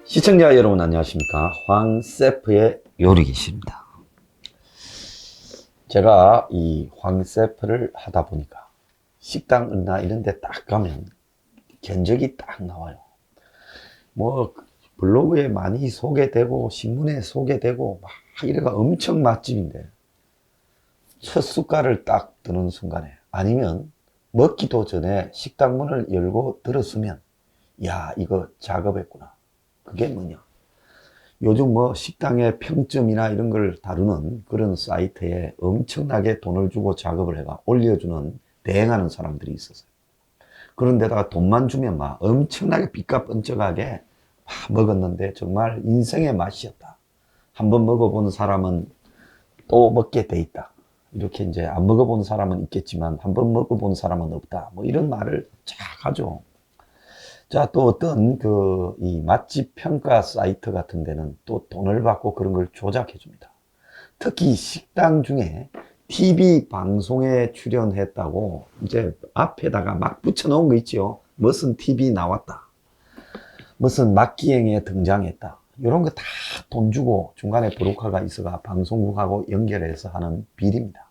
시청자 여러분 안녕하십니까. 황세프의 요리기실입니다. 제가 이 황세프를 하다 보니까 식당이나 이런 데 딱 가면 견적이 딱 나와요. 뭐 블로그에 많이 소개되고 신문에 소개되고 막 이래가 엄청 맛집인데 첫 숟갈을 딱 드는 순간에 아니면 먹기도 전에 식당 문을 열고 들었으면 야 이거 작업했구나. 그게 뭐냐? 요즘 뭐 식당의 평점이나 이런 걸 다루는 그런 사이트에 엄청나게 돈을 주고 작업을 해가 올려주는 대행하는 사람들이 있었어요. 그런데다가 돈만 주면 막 엄청나게 빚값 번쩍하게 막 먹었는데 정말 인생의 맛이었다. 한번 먹어본 사람은 또 먹게 돼 있다. 이렇게 이제 안 먹어본 사람은 있겠지만 한번 먹어본 사람은 없다. 뭐 이런 말을 쫙 하죠. 자, 또 어떤 이 맛집 평가 사이트 같은 데는 또 돈을 받고 그런 걸 조작해 줍니다. 특히 식당 중에 TV 방송에 출연했다고 이제 앞에다가 막 붙여 놓은 거 있죠. 무슨 TV 나왔다. 무슨 막기행에 등장했다. 이런 거 다 돈 주고 중간에 브로커가 있어가 방송국하고 연결해서 하는 비리입니다.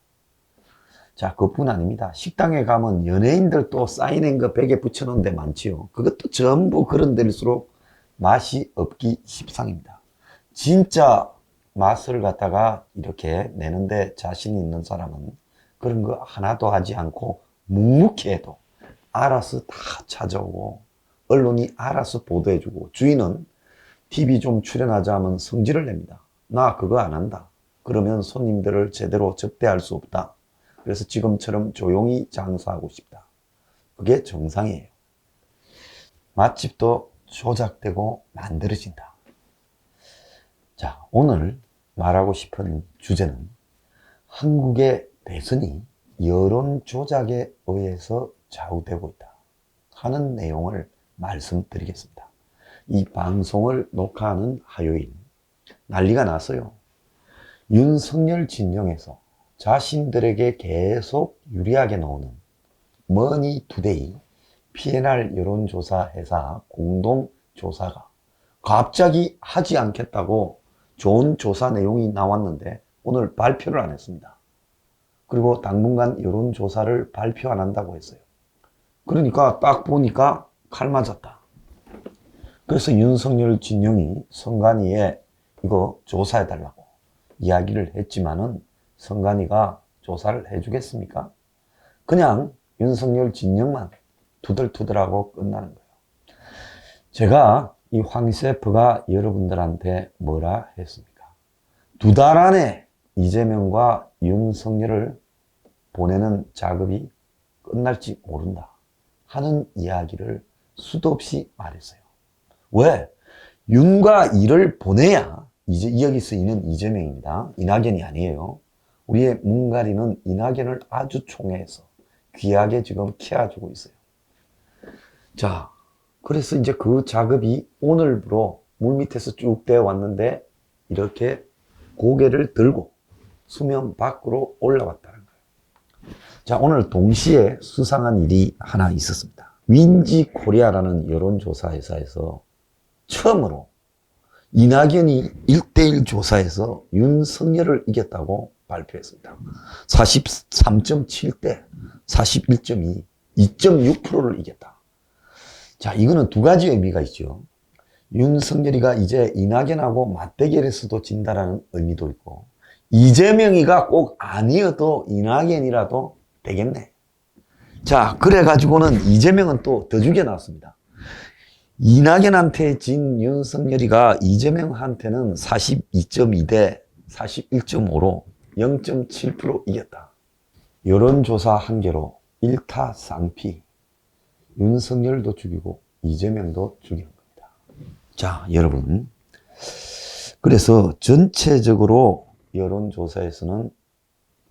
자, 그뿐 아닙니다. 식당에 가면 연예인들 또 사인한 거 벽에 붙여놓은 데 많지요. 그것도 전부 그런 데일수록 맛이 없기 십상입니다. 진짜 맛을 갖다가 이렇게 내는데 자신이 있는 사람은 그런 거 하나도 하지 않고 묵묵히 해도 알아서 다 찾아오고 언론이 알아서 보도해주고 주인은 TV 좀 출연하자 하면 성질을 냅니다. 나 그거 안 한다. 그러면 손님들을 제대로 접대할 수 없다. 그래서 지금처럼 조용히 장사하고 싶다. 그게 정상이에요. 맛집도 조작되고 만들어진다. 자, 오늘 말하고 싶은 주제는 한국의 대선이 여론 조작에 의해서 좌우되고 있다 하는 내용을 말씀드리겠습니다. 이 방송을 녹화하는 화요일 난리가 났어요. 윤석열 진영에서 자신들에게 계속 유리하게 나오는 머니투데이 PNR 여론조사 회사 공동조사가 갑자기 하지 않겠다고 좋은 조사 내용이 나왔는데 오늘 발표를 안 했습니다. 그리고 당분간 여론조사를 발표 안 한다고 했어요. 그러니까 딱 보니까 칼 맞았다. 그래서 윤석열 진영이 선관위에 이거 조사해달라고 이야기를 했지만은 선관위가 조사를 해주겠습니까? 그냥 윤석열 진영만 투덜투덜하고 끝나는 거예요. 제가 이 황세프가 여러분들한테 뭐라 했습니까? 2달 안에 이재명과 윤석열을 보내는 작업이 끝날지 모른다 하는 이야기를 수도 없이 말했어요. 왜? 윤과 이를 보내야 이제 여기서 이는 이재명입니다. 이낙연이 아니에요. 우리의 문가리는 이낙연을 아주 총애해서 귀하게 지금 키워주고 있어요. 자, 그래서 이제 그 작업이 오늘부로 물밑에서 쭉 되어 왔는데 이렇게 고개를 들고 수면 밖으로 올라왔다는 거예요. 자, 오늘 동시에 수상한 일이 하나 있었습니다. 윈지 코리아라는 여론조사 회사에서 처음으로 이낙연이 1대1 조사에서 윤석열을 이겼다고 발표했습니다. 43.7대 41.2, 2.6%를 이겼다. 자, 이거는 두 가지 의미가 있죠. 윤석열이가 이제 이낙연하고 맞대결에서도 진다라는 의미도 있고, 이재명이가 꼭 아니어도 이낙연이라도 되겠네. 자, 그래가지고는 이재명은 또 더 죽여놨습니다. 이낙연한테 진 윤석열이가 이재명한테는 42.2대 41.5로 0.7% 이겼다. 여론조사 한 개로 1타 쌍피. 윤석열도 죽이고 이재명도 죽인 겁니다. 자, 여러분. 그래서 전체적으로 여론조사에서는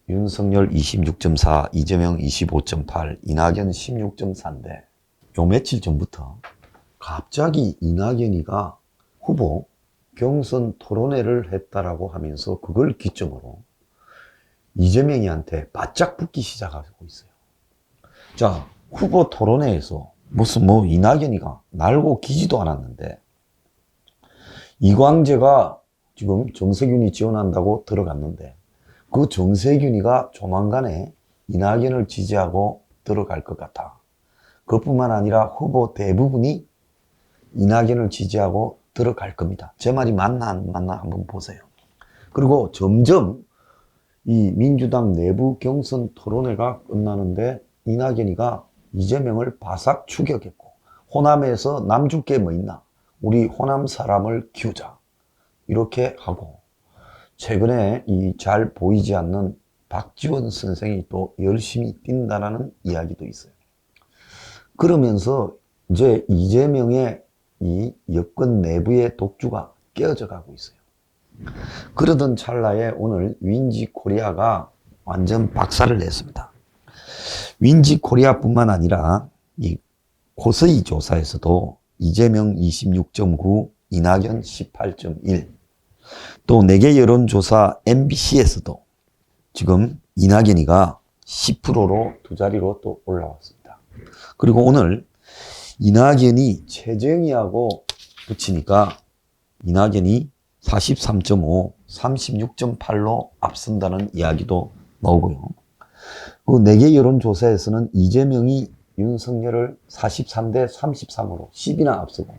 윤석열 26.4, 이재명 25.8, 이낙연 16.4인데 요 며칠 전부터 갑자기 이낙연이가 후보 경선 토론회를 했다라고 하면서 그걸 기점으로 이재명이한테 바짝 붙기 시작하고 있어요. 자, 후보 토론회에서 무슨 이낙연이가 날고 기지도 않았는데 이광재가 지금 정세균이 지원한다고 들어갔는데 그 정세균이가 조만간에 이낙연을 지지하고 들어갈 것 같아. 그뿐만 아니라 후보 대부분이 이낙연을 지지하고 들어갈 겁니다. 제 말이 맞나 안 맞나 한번 보세요. 그리고 점점 이 민주당 내부 경선 토론회가 끝나는데 이낙연이가 이재명을 바삭 추격했고 호남에서 남줄 게 뭐 있나? 우리 호남 사람을 키우자. 이렇게 하고 최근에 이 잘 보이지 않는 박지원 선생이 또 열심히 뛴다라는 이야기도 있어요. 그러면서 이제 이재명의 이 여권 내부의 독주가 깨어져 가고 있어요. 그러던 찰나에 오늘 윈지 코리아가 완전 박살을 냈습니다. 윈지 코리아뿐만 아니라 이 코스이 조사에서도 이재명 26.9, 이낙연 18.1, 또 4개 여론조사 MBC에서도 지금 이낙연이가 10%로 두 자리로 또 올라왔습니다. 그리고 오늘 이낙연이 최재형이하고 붙이니까 이낙연이 43.5, 36.8로 앞선다는 이야기도 나오고요. 그 4개 여론조사에서는 이재명이 윤석열을 43대 33으로 10이나 앞서고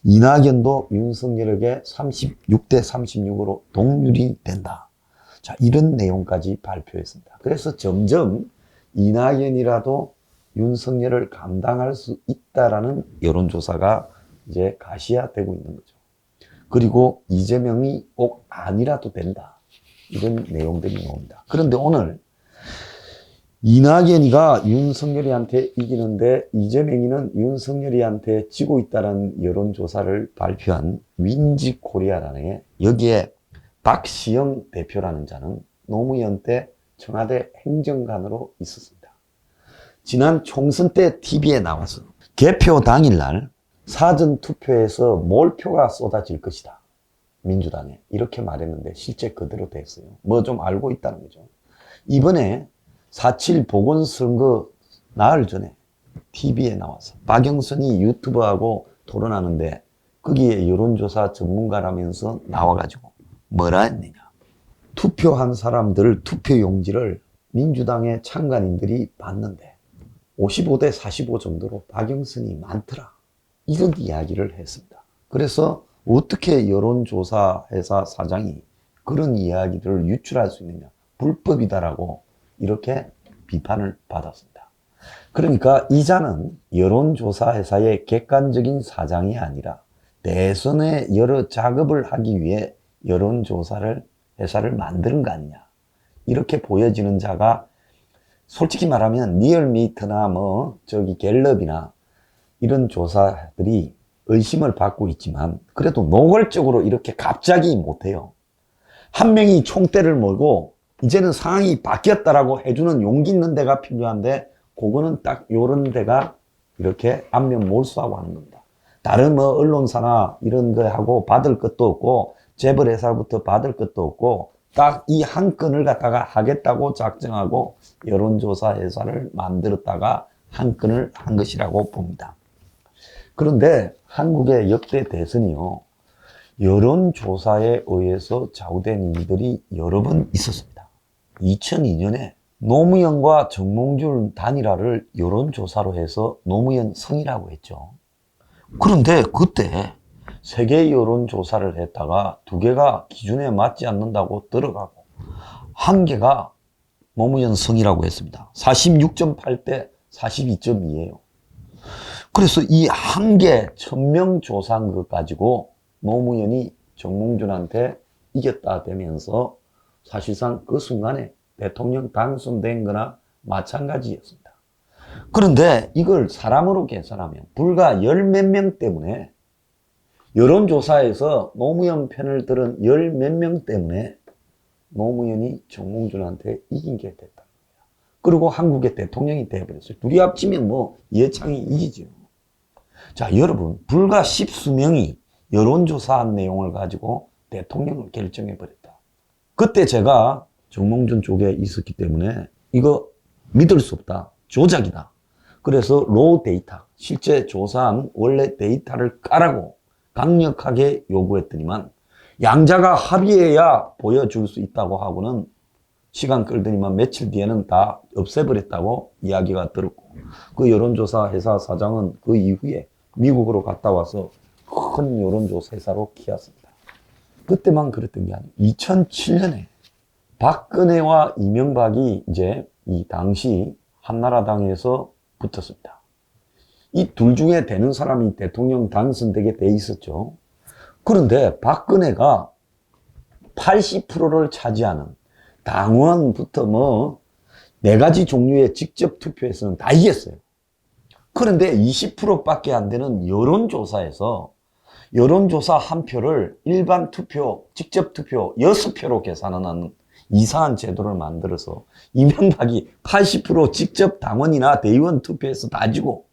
이낙연도 윤석열에게 36대 36으로 동률이 된다. 자, 이런 내용까지 발표했습니다. 그래서 점점 이낙연이라도 윤석열을 감당할 수 있다라는 여론조사가 이제 가시화되고 있는 거죠. 그리고 이재명이 꼭 아니라도 된다. 이런 내용들이 나옵니다. 그런데 오늘 이낙연이가 윤석열이한테 이기는데 이재명이는 윤석열이한테 지고 있다는 여론조사를 발표한 윈지 코리아라는 여기에 박시영 대표라는 자는 노무현 때 청와대 행정관으로 있었습니다. 지난 총선 때 TV에 나와서 개표 당일날 사전투표에서 몰표가 쏟아질 것이다. 민주당에. 이렇게 말했는데 실제 그대로 됐어요. 뭐 좀 알고 있다는 거죠. 이번에 4.7 보궐선거 나흘 전에 TV에 나와서 박영선이 유튜버하고 토론하는데 거기에 여론조사 전문가라면서 나와가지고 뭐라 했느냐. 투표한 사람들 투표용지를 민주당의 창간인들이 봤는데 55대 45 정도로 박영선이 많더라. 이런 이야기를 했습니다. 그래서 어떻게 여론조사 회사 사장이 그런 이야기들을 유출할 수 있느냐. 불법이다라고 이렇게 비판을 받았습니다. 그러니까 이자는 여론조사 회사의 객관적인 사장이 아니라 대선에 여러 작업을 하기 위해 여론조사를 회사를 만드는 거 아니냐. 이렇게 보여지는 자가 솔직히 말하면 리얼미터나 갤럽이나 이런 조사들이 의심을 받고 있지만 그래도 노골적으로 이렇게 갑자기 못해요. 한 명이 총대를 몰고 이제는 상황이 바뀌었다라고 해주는 용기 있는 데가 필요한데 그거는 딱 요런 데가 이렇게 안면 몰수하고 하는 겁니다. 다른 언론사나 이런 거 하고 받을 것도 없고 재벌회사로부터 받을 것도 없고 딱 이 한 건을 갖다가 하겠다고 작정하고 여론조사 회사를 만들었다가 한 건을 한 것이라고 봅니다. 그런데 한국의 역대 대선이요. 여론조사에 의해서 좌우된 일들이 여러 번 있었습니다. 2002년에 노무현과 정몽준 단일화를 여론조사로 해서 노무현 성이라고 했죠. 그런데 그때 3개 여론조사를 했다가 2개가 기준에 맞지 않는다고 들어가고 1개가 노무현 성이라고 했습니다. 46.8대 42.2예요. 그래서 이 1개 1000명 조사한 것 가지고 노무현이 정몽준한테 이겼다 되면서 사실상 그 순간에 대통령 당선된 거나 마찬가지였습니다. 그런데 이걸 사람으로 계산하면 불과 10몇 명 때문에 여론조사에서 노무현 편을 들은 10몇 명 때문에 노무현이 정몽준한테 이긴 게 됐다. 그리고 한국의 대통령이 돼버렸어요. 둘이 합치면 이해창이 이기죠. 자, 여러분, 불과 10수명이 여론조사한 내용을 가지고 대통령을 결정해버렸다. 그때 제가 정몽준 쪽에 있었기 때문에 이거 믿을 수 없다. 조작이다. 그래서 로우 데이터, 실제 조사한 원래 데이터를 까라고 강력하게 요구했더니만 양자가 합의해야 보여줄 수 있다고 하고는 시간 끌더니만 며칠 뒤에는 다 없애버렸다고 이야기가 들었고, 그 여론조사 회사 사장은 그 이후에 미국으로 갔다 와서 큰 여론조사 회사로 키웠습니다. 그때만 그랬던 게 아니에요. 2007년에 박근혜와 이명박이 이제 이 당시 한나라당에서 붙었습니다. 이 둘 중에 되는 사람이 대통령 당선되게 돼 있었죠. 그런데 박근혜가 80%를 차지하는 당원부터 뭐 4가지 종류의 직접 투표에서는 다 이겼어요. 그런데 20%밖에 안 되는 여론조사에서 여론조사 한 표를 일반 투표, 직접 투표 6표로 계산하는 이상한 제도를 만들어서 이명박이 80% 직접 당원이나 대의원 투표에서 다 지고,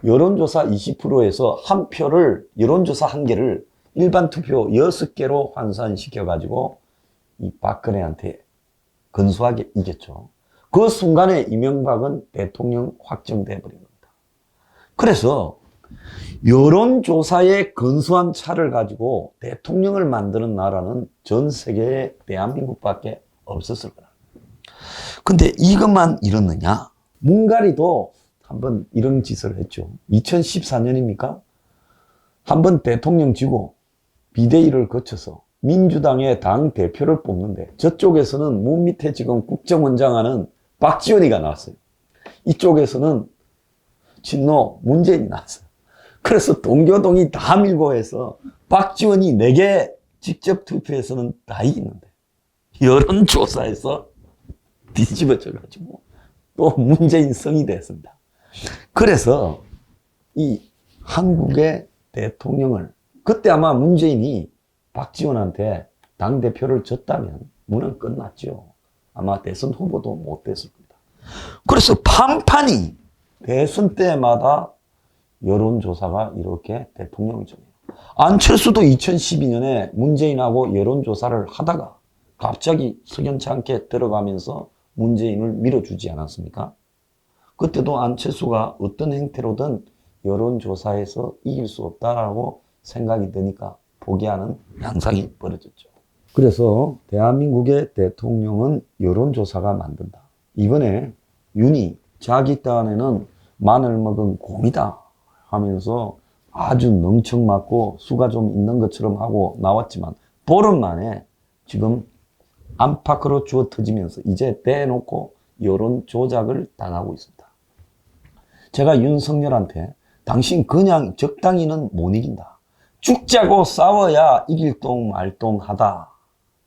여론조사 20%에서 한 표를, 여론조사 한 개를 일반 투표 6개로 환산시켜가지고 이 박근혜한테 근소하게 이겼죠. 그 순간에 이명박은 대통령 확정돼 버린 겁니다. 그래서 여론조사의 근소한 차를 가지고 대통령을 만드는 나라는 전 세계에 대한민국밖에 없었을 거다. 근데 이것만 이렇느냐? 뭉가리도 한번 이런 짓을 했죠. 2014년입니까? 한번 대통령 지고 비대위를 거쳐서 민주당의 당 대표를 뽑는데 저쪽에서는 문 밑에 지금 국정원장 하는 박지원이가 나왔어요. 이쪽에서는 친노 문재인이 나왔어요. 그래서 동교동이 다 밀고 해서 박지원이 4개 직접 투표에서는 다 이기는데 여론조사에서 뒤집어져가지고 또 문재인 성이 됐습니다. 그래서 이 한국의 대통령을, 그때 아마 문재인이 박지원한테 당대표를 졌다면 문은 끝났죠. 아마 대선 후보도 못 됐을 겁니다. 그래서 판판이 대선 때마다 여론조사가 이렇게 대통령을 정해요. 안철수도 2012년에 문재인하고 여론조사를 하다가 갑자기 석연치 않게 들어가면서 문재인을 밀어주지 않았습니까? 그때도 안철수가 어떤 행태로든 여론조사에서 이길 수 없다라고 생각이 드니까 포기하는 양상이 벌어졌죠. 그래서 대한민국의 대통령은 여론조사가 만든다. 이번에 윤이 자기 딴에는 마늘 먹은 곰이다 하면서 아주 멍청맞고 수가 좀 있는 것처럼 하고 나왔지만 보름 만에 지금 안팎으로 주워 터지면서 이제 대놓고 여론 조작을 당하고 있습니다. 제가 윤석열한테 당신 그냥 적당히는 못 이긴다. 죽자고 싸워야 이길 동 말동 하다.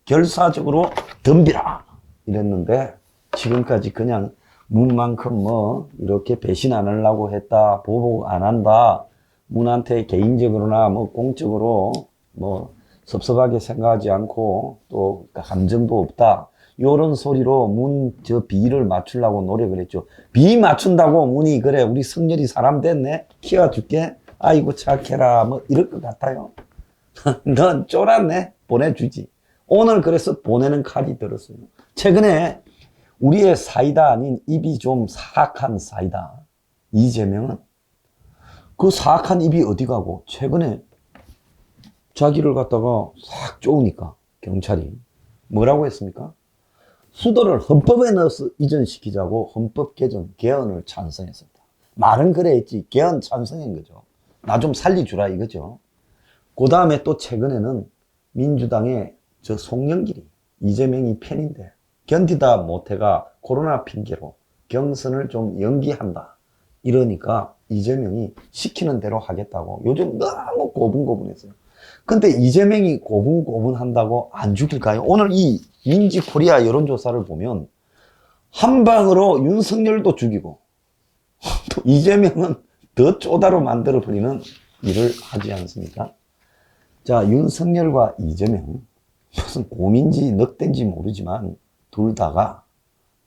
결사적으로 덤비라. 이랬는데 지금까지 그냥 문만큼 뭐 이렇게 배신 안 하려고 했다. 보복 안 한다. 문한테 개인적으로나 뭐 공적으로 뭐 섭섭하게 생각하지 않고 또 감정도 없다. 요런 소리로 문 저 비를 맞추려고 노력을 했죠. 비 맞춘다고 문이 그래 우리 성렬이 사람 됐네. 키워줄게. 아이고 착해라. 뭐 이럴 것 같아요. 넌 쫄았네. 보내주지. 오늘 그래서 보내는 칼이 들었어요. 최근에 우리의 사이다 아닌 입이 좀 사악한 사이다 이재명은 그 사악한 입이 어디 가고 최근에 자기를 갖다가 싹 쪼으니까 경찰이 뭐라고 했습니까? 수도를 헌법에 넣어서 이전시키자고 헌법 개정 개헌을 찬성했습니다. 말은 그래 했지 개헌 찬성한 거죠. 나 좀 살려주라 이거죠. 그 다음에 또 최근에는 민주당의 저 송영길이 이재명이 팬인데 견디다 못해가 코로나 핑계로 경선을 좀 연기한다. 이러니까 이재명이 시키는 대로 하겠다고 요즘 너무 고분고분했어요. 근데 이재명이 고분고분한다고 안 죽일까요? 오늘 이 민지코리아 여론조사를 보면 한 방으로 윤석열도 죽이고 또 이재명은 더 쪼다로 만들어버리는 일을 하지 않습니까? 자, 윤석열과 이재명 무슨 곰인지 늑대인지 모르지만 둘 다가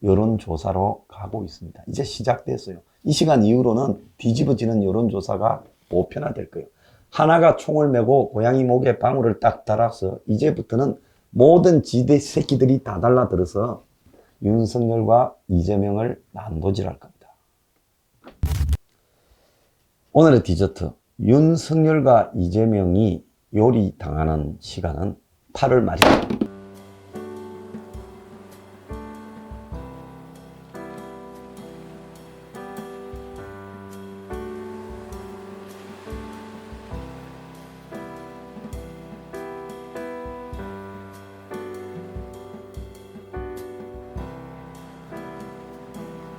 여론조사로 가고 있습니다. 이제 시작됐어요. 이 시간 이후로는 뒤집어지는 여론조사가 보편화될 거예요. 하나가 총을 메고 고양이 목에 방울을 딱 달아서 이제부터는 모든 지대 새끼들이 다 달라들어서 윤석열과 이재명을 난도질할 겁니다. 오늘의 디저트. 윤석열과 이재명이 요리 당하는 시간은 8월 말이다.